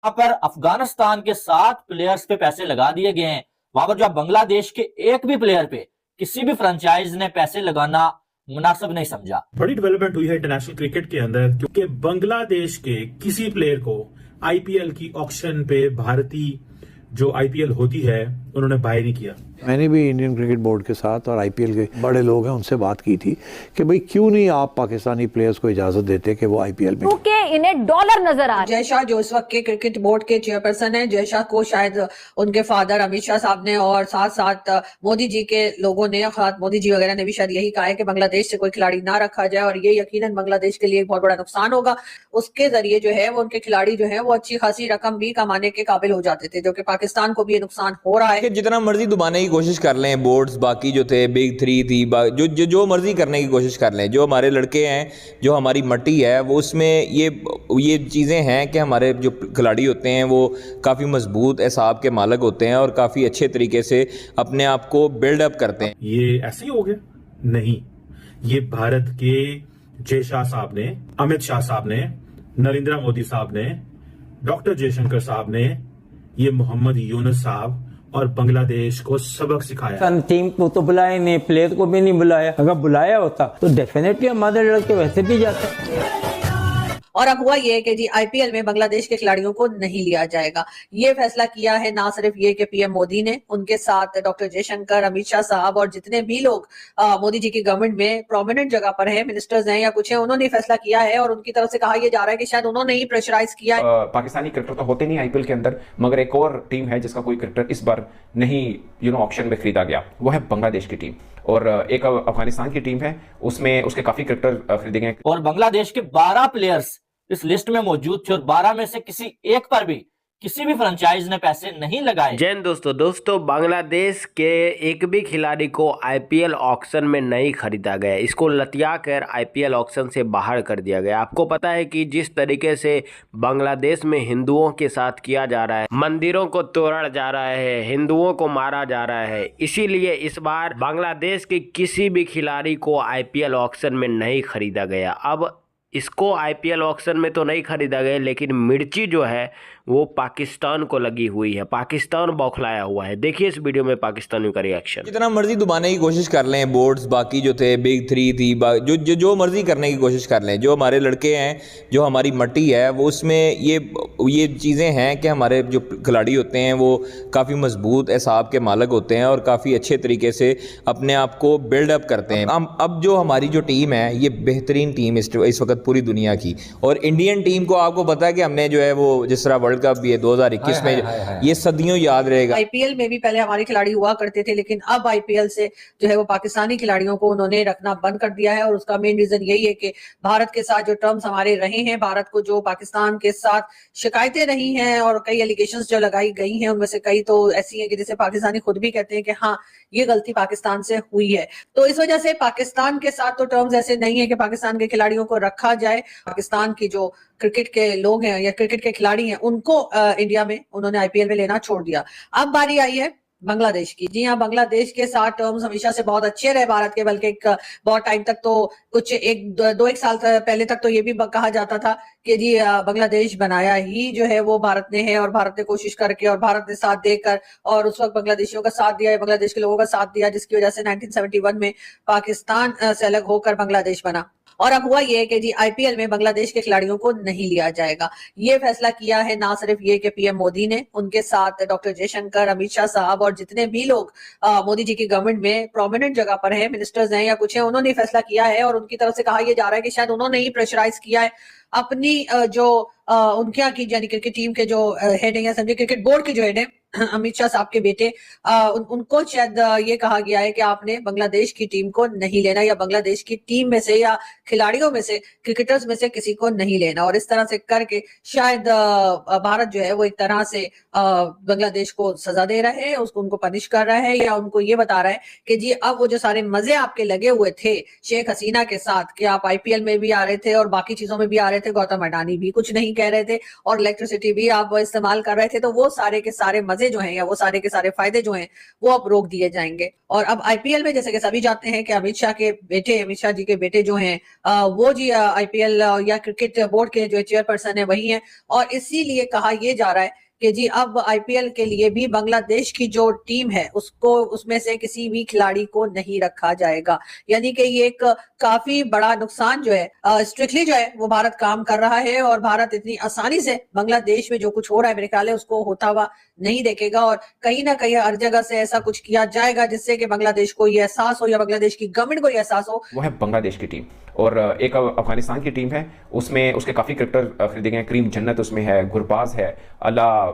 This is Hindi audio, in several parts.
वहां पर अफगानिस्तान के 7 प्लेयर्स पे पैसे लगा दिए गए हैं। वहां पर जो बांग्लादेश के एक भी प्लेयर पे किसी भी फ्रेंचाइज ने पैसे लगाना मुनासिब नहीं समझा। बड़ी डेवलपमेंट हुई है इंटरनेशनल क्रिकेट के अंदर, क्योंकि बांग्लादेश के किसी प्लेयर को आईपीएल की ऑक्शन पे भारतीय जो आईपीएल होती है उन्होंने बाय नहीं किया। मैंने भी इंडियन क्रिकेट बोर्ड के साथ और आईपीएल के बड़े लोग हैं उनसे बात की थी कि भाई क्यों नहीं आप पाकिस्तानी प्लेयर्स को इजाजत देते कि वो आईपीएल में, क्योंकि इन्हें डॉलर नजर आ रहे। जय शाह जो इस वक्त के क्रिकेट बोर्ड के चेयरपर्सन हैं, जय शाह को शायद उनके फादर अमित शाह साहब ने और साथ साथ मोदी जी के लोगों ने, मोदी जी वगैरह ने भी शायद यही कहा है कि बांग्लादेश से कोई खिलाड़ी ना रखा जाए और ये यकीनन बांग्लादेश के लिए एक बहुत बड़ा नुकसान होगा। उसके जरिए जो है वो उनके खिलाड़ी जो है वो अच्छी खासी रकम भी कमाने के काबिल हो जाते थे, जो कि पाकिस्तान को भी ये नुकसान हो रहा है। जितना मर्जी दबाने की कोशिश कर लें बोर्ड्स, बाकी जो थे बिग 3 थी, जो मर्जी करने की कोशिश कर लें, जो हमारे लड़के हैं, जो हमारी मट्टी है, वो उसमें ये चीज़ें हैं कि हमारे जो खिलाड़ी होते हैं वो काफ़ी मजबूत एसाब के मालिक होते हैं और काफ़ी अच्छे तरीके से अपने आप को बिल्डअप करते हैं। ये ऐसे ही हो गया? नहीं, ये भारत के जय शाह साहब ने, अमित शाह साहब ने, नरेंद्र मोदी साहब ने, डॉक्टर जयशंकर साहब ने, ये मोहम्मद यूनुस साहब और बांग्लादेश को सबक सिखाया। टीम को तो बुलाया नहीं, प्लेयर को भी नहीं बुलाया। अगर बुलाया होता तो डेफिनेटली हमारे लड़के वैसे भी जाते। और अब हुआ ये कि जी आईपीएल में बांग्लादेश के खिलाड़ियों को नहीं लिया जाएगा। ये फैसला किया है ना सिर्फ ये कि पीएम मोदी ने, उनके साथ डॉक्टर जयशंकर, अमित शाह साहब और जितने भी लोग मोदी जी की गवर्नमेंट में प्रोमिनेंट जगह पर हैं, मिनिस्टर्स हैं या कुछ हैं, उन्होंने फैसला किया है और उनकी तरफ से कहा यह जा रहा है कि शायद उन्होंने ही प्रेशराइज किया है। पाकिस्तानी क्रिकेटर तो होते नहीं आईपीएल के अंदर, मगर एक और टीम है जिसका कोई क्रिकेटर इस बार नहीं ऑक्शन में खरीदा गया, वो है बांग्लादेश की टीम। और एक अफगानिस्तान की टीम है, उसमें उसके काफी क्रिकेटर खरीदे गए। और बांग्लादेश के 12 प्लेयर्स इस लिस्ट में मौजूद थे और 12 में से किसी एक पर भी किसी भी फ्रेंचाइज ने पैसे नहीं लगाए। जय हिंद दोस्तों बांग्लादेश के एक भी खिलाड़ी को आईपीएल ऑक्शन में नहीं खरीदा गया, इसको लतिया कर आईपीएल ऑक्शन से बाहर कर दिया गया। आपको पता है कि जिस तरीके से बांग्लादेश में हिंदुओं के साथ किया जा रहा है, मंदिरों को तोड़ा जा रहा है, हिंदुओं को मारा जा रहा है, इसीलिए इस बार बांग्लादेश के किसी भी खिलाड़ी को आईपीएल ऑक्शन में नहीं खरीदा गया। अब इसको आईपीएल ऑक्शन में तो नहीं खरीदा गया, लेकिन मिर्ची जो है वो पाकिस्तान को लगी हुई है, पाकिस्तान बौखलाया हुआ है। देखिए इस वीडियो में पाकिस्तानियों का रिएक्शन। जितना मर्जी दबाने की कोशिश कर लें बोर्ड्स, बाकी जो थे बिग 3 थी, जो मर्जी करने की कोशिश कर लें, जो हमारे लड़के हैं, जो हमारी मट्टी है, वो उसमें ये चीज़ें हैं कि हमारे जो खिलाड़ी होते हैं वो काफ़ी मजबूत एसाब के मालिक होते हैं और काफ़ी अच्छे तरीके से अपने आप को बिल्डअप करते हैं। अब जो हमारी जो टीम है ये बेहतरीन टीम इस वक्त पूरी दुनिया की, और इंडियन टीम को आपको पता है कि हमने जो है वो जिस तरह वर्ल्ड कप भी है 2021 में, ये सदियों याद रहेगा। आईपीएल में भी पहले हमारे खिलाड़ी हुआ करते थे, लेकिन अब आईपीएल से जो है वो पाकिस्तानी खिलाड़ियों को उन्होंने रखना बंद कर दिया है। और उसका मेन रीजन यही है कि भारत के साथ जो टर्म्स हमारे रहे हैं, भारत को जो पाकिस्तान के साथ शिकायतें रही हैं और कई एलिगेशंस जो लगाई गई हैं, उनमें से कई तो ऐसी हैं कि जिसे पाकिस्तानी खुद भी कहते हैं कि हाँ ये गलती पाकिस्तान से हुई है। तो इस वजह से पाकिस्तान के साथ तो टर्म्स ऐसे नहीं है कि पाकिस्तान के खिलाड़ियों को रखा जाए। पाकिस्तान की जो क्रिकेट के लोग हैं या क्रिकेट के खिलाड़ी हैं, उनको इंडिया में उन्होंने आईपीएल में लेना छोड़ दिया। अब बारी आई है बांग्लादेश की। जी हाँ, बांग्लादेश के साथ टर्म्स हमेशा से बहुत अच्छे रहे भारत के, बल्कि एक बहुत टाइम तक तो कुछ एक साल पहले तक तो ये भी कहा जाता था कि जी बांग्लादेश बनाया ही जो है वो भारत ने है, और भारत ने कोशिश करके और भारत ने साथ देकर और उस वक्त बांग्लादेशियों का साथ दिया, बांग्लादेश के लोगों का साथ दिया, जिसकी वजह से 1971 में पाकिस्तान से अलग होकर बांग्लादेश बना। और अब हुआ ये कि जी आईपीएल में बांग्लादेश के खिलाड़ियों को नहीं लिया जाएगा। ये फैसला किया है ना सिर्फ ये कि पीएम मोदी ने, उनके साथ डॉक्टर जयशंकर, अमित शाह साहब और जितने भी लोग मोदी जी की गवर्नमेंट में प्रोमिनेंट जगह पर हैं, मिनिस्टर्स हैं या कुछ हैं, उन्होंने फैसला किया है और उनकी तरफ से कहा यह जा रहा है कि शायद उन्होंने ही प्रेशराइज किया है अपनी जो उनके यहाँ की यानी क्रिकेट टीम के जो हेड है या समझे क्रिकेट बोर्ड के जो हेड है अमित शाह साहब के बेटे, उनको शायद ये कहा गया है कि आपने बांग्लादेश की टीम को नहीं लेना, या बांग्लादेश की टीम में से या खिलाड़ियों में से, क्रिकेटर्स में से किसी को नहीं लेना। और इस तरह से करके शायद भारत जो है वो एक तरह से बांग्लादेश को सजा दे रहा है, उसको उनको पनिश कर रहा है, या उनको ये बता रहा है कि जी अब वो जो सारे मजे आपके लगे हुए थे शेख हसीना के साथ, कि आप आईपीएल में भी आ रहे थे और बाकी चीजों में भी आ रहे थे, गौतम अडानी भी कुछ नहीं कह रहे थे और इलेक्ट्रिसिटी भी आप इस्तेमाल कर रहे थे, तो वो सारे के सारे मजे मजे जो हैं या वो सारे के सारे फायदे जो हैं वो अब रोक दिए जाएंगे। और अब आईपीएल में जैसे कि सभी जानते हैं कि अमित शाह जी के बेटे जो हैं वो जी आईपीएल या क्रिकेट बोर्ड के जो चेयरपर्सन है वही हैं, और इसीलिए कहा यह जा रहा है कि जी अब आईपीएल के लिए भी बांग्लादेश की जो टीम है उसको उसमें से किसी भी खिलाड़ी को नहीं रखा जाएगा। यानी कि ये एक काफी बड़ा नुकसान जो है स्ट्रिक्टली जो है वो भारत काम कर रहा है, और भारत इतनी आसानी से बांग्लादेश में जो कुछ हो रहा है मेरे ख्याल है उसको होता हुआ नहीं देखेगा, और कहीं ना कहीं हर जगह से ऐसा कुछ किया जाएगा जिससे कि बांग्लादेश को ये एहसास हो या बांग्लादेश की गवर्नमेंट को ये एहसास हो। वो है बांग्लादेश की टीम, और एक अफगानिस्तान की टीम है, उसमें उसके काफ़ी क्रिकेटर खरीदे गए। करीम जन्नत उसमें है, गुरबाज है, अल्लाह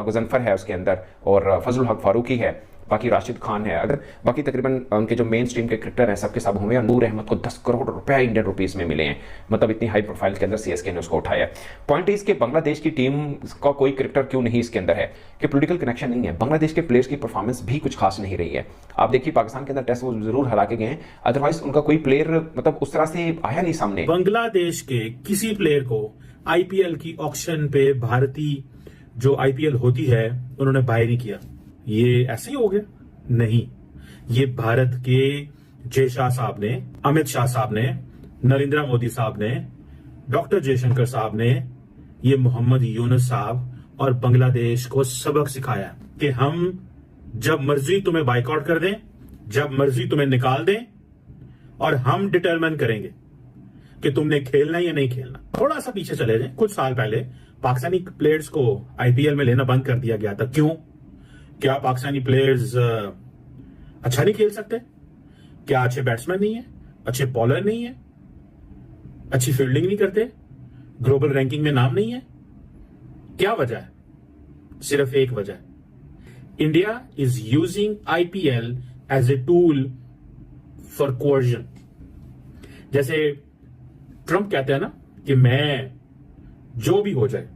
गुजनफर है उसके अंदर, और फजल हक फारूकी है, बाकी राशिद खान है। अगर बाकी तकरीबन उनके जो मेन स्ट्रीम के क्रिकेटर हैं सबके सब हुए, नूर अहमद को 10 करोड़ रुपए इंडियन रुपीस में मिले हैं, मतलब इतनी हाई प्रोफाइल के अंदर सीएसके ने उसको उठाया। पॉइंट इज कि बांग्लादेश की टीम का कोई क्रिकेटर क्यों नहीं इसके अंदर है कि पॉलिटिकल कनेक्शन नहीं है। बांग्लादेश के प्लेयर्स की परफॉर्मेंस भी कुछ खास नहीं रही है। आप देखिए पाकिस्तान के अंदर टेस्ट वो जरूर हरा के गए हैं, अदरवाइज उनका कोई प्लेयर मतलब उस तरह से आया नहीं सामने। बांग्लादेश के किसी प्लेयर को आईपीएल की ऑक्शन पे भारतीय जो आईपीएल होती है उन्होंने बाय नहीं किया। ये ऐसे ही हो गया? नहीं, ये भारत के जय शाह साहब ने, अमित शाह साहब ने, नरेंद्र मोदी साहब ने, डॉक्टर जयशंकर साहब ने, ये मोहम्मद यूनुस साहब और बांग्लादेश को सबक सिखाया कि हम जब मर्जी तुम्हें बाइकआउट कर दें, जब मर्जी तुम्हें निकाल दें, और हम डिटरमाइन करेंगे कि तुमने खेलना या नहीं खेलना। थोड़ा सा पीछे चले जाएं, कुछ साल पहले पाकिस्तानी प्लेयर्स को आईपीएल में लेना बंद कर दिया गया था। क्यों? क्या पाकिस्तानी प्लेयर्स अच्छा नहीं खेल सकते? क्या अच्छे बैट्समैन नहीं है? अच्छे बॉलर नहीं है? अच्छी फील्डिंग नहीं करते? ग्लोबल रैंकिंग में नाम नहीं है? क्या वजह है? सिर्फ एक वजह है, India is using IPL as a tool for coercion. जैसे ट्रंप कहते हैं ना कि मैं जो भी हो जाए,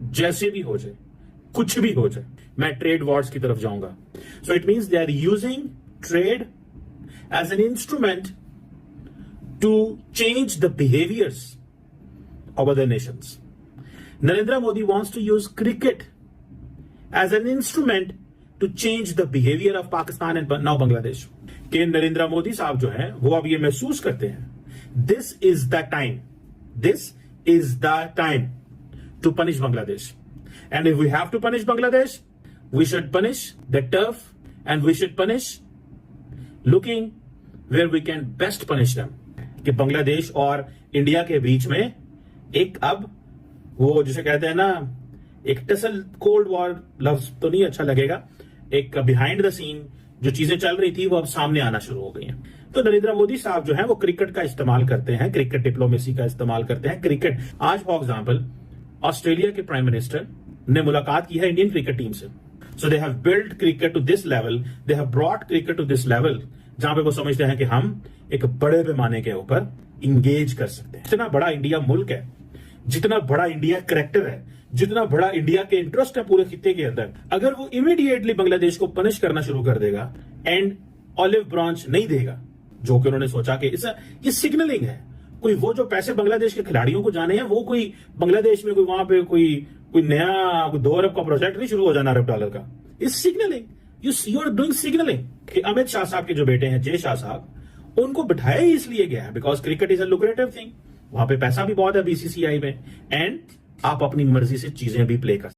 जैसे भी हो जाए, कुछ भी हो जाए, मैं ट्रेड वॉर्स की तरफ जाऊंगा। So it means they are using trade as an instrument to change the behaviours of other nations. Narendra Modi wants to use cricket as an instrument to change the behaviour of Pakistan and now Bangladesh. कि नरेंद्र मोदी साहब जो हैं वो अब ये महसूस करते हैं this is the time to punish Bangladesh, and if we have to punish Bangladesh, we should punish the turf, and we should punish looking where we can best punish them। कि बांग्लादेश और इंडिया के बीच में एक अब वो जिसे कहते हैं ना एक टसल, कोल्ड वॉर लफ्ज तो नहीं अच्छा लगेगा, एक बिहाइंड द सीन जो चीजें चल रही थी वो अब सामने आना शुरू हो गई हैं। तो नरेंद्र मोदी साहब जो है वो क्रिकेट का इस्तेमाल करते हैं, क्रिकेट डिप्लोमेसी का इस्तेमाल करते हैं। क्रिकेट आज फॉर एग्जाम्पल ऑस्ट्रेलिया के प्राइम मिनिस्टर ने मुलाकात की है इंडियन क्रिकेट टीम से। So they have build cricket to this level, they have brought cricket to this level, जहां पे वो समझते हैं कि हम एक बड़े पैमाने के ऊपर इंगेज कर सकते हैं। जितना बड़ा इंडिया मुल्क है, जितना बड़ा इंडिया कैरेक्टर है, जितना बड़ा इंडिया के इंटरेस्ट है पूरे खित्ते के अंदर, अगर वो इमीडिएटली बांग्लादेश को पनिश करना शुरू कर देगा एंड ऑलिव ब्रांच नहीं देगा, जो कि उन्होंने सोचा कि ये सिग्नलिंग है, कोई वो जो पैसे बांग्लादेश के खिलाड़ियों को जाने हैं वो कोई बांग्लादेश में कोई वहां पे कोई नया 2 अरब का प्रोजेक्ट नहीं शुरू हो जाना $1 अरब का। इस signalling you are doing signalling. कि अमित शाह साहब के जो बेटे हैं जय शाह साहब, उनको बिठाया ही इसलिए गया है because cricket is a lucrative thing, वहां पे पैसा भी बहुत है बीसीसीआई में, एंड आप अपनी मर्जी से चीजें भी प्ले कर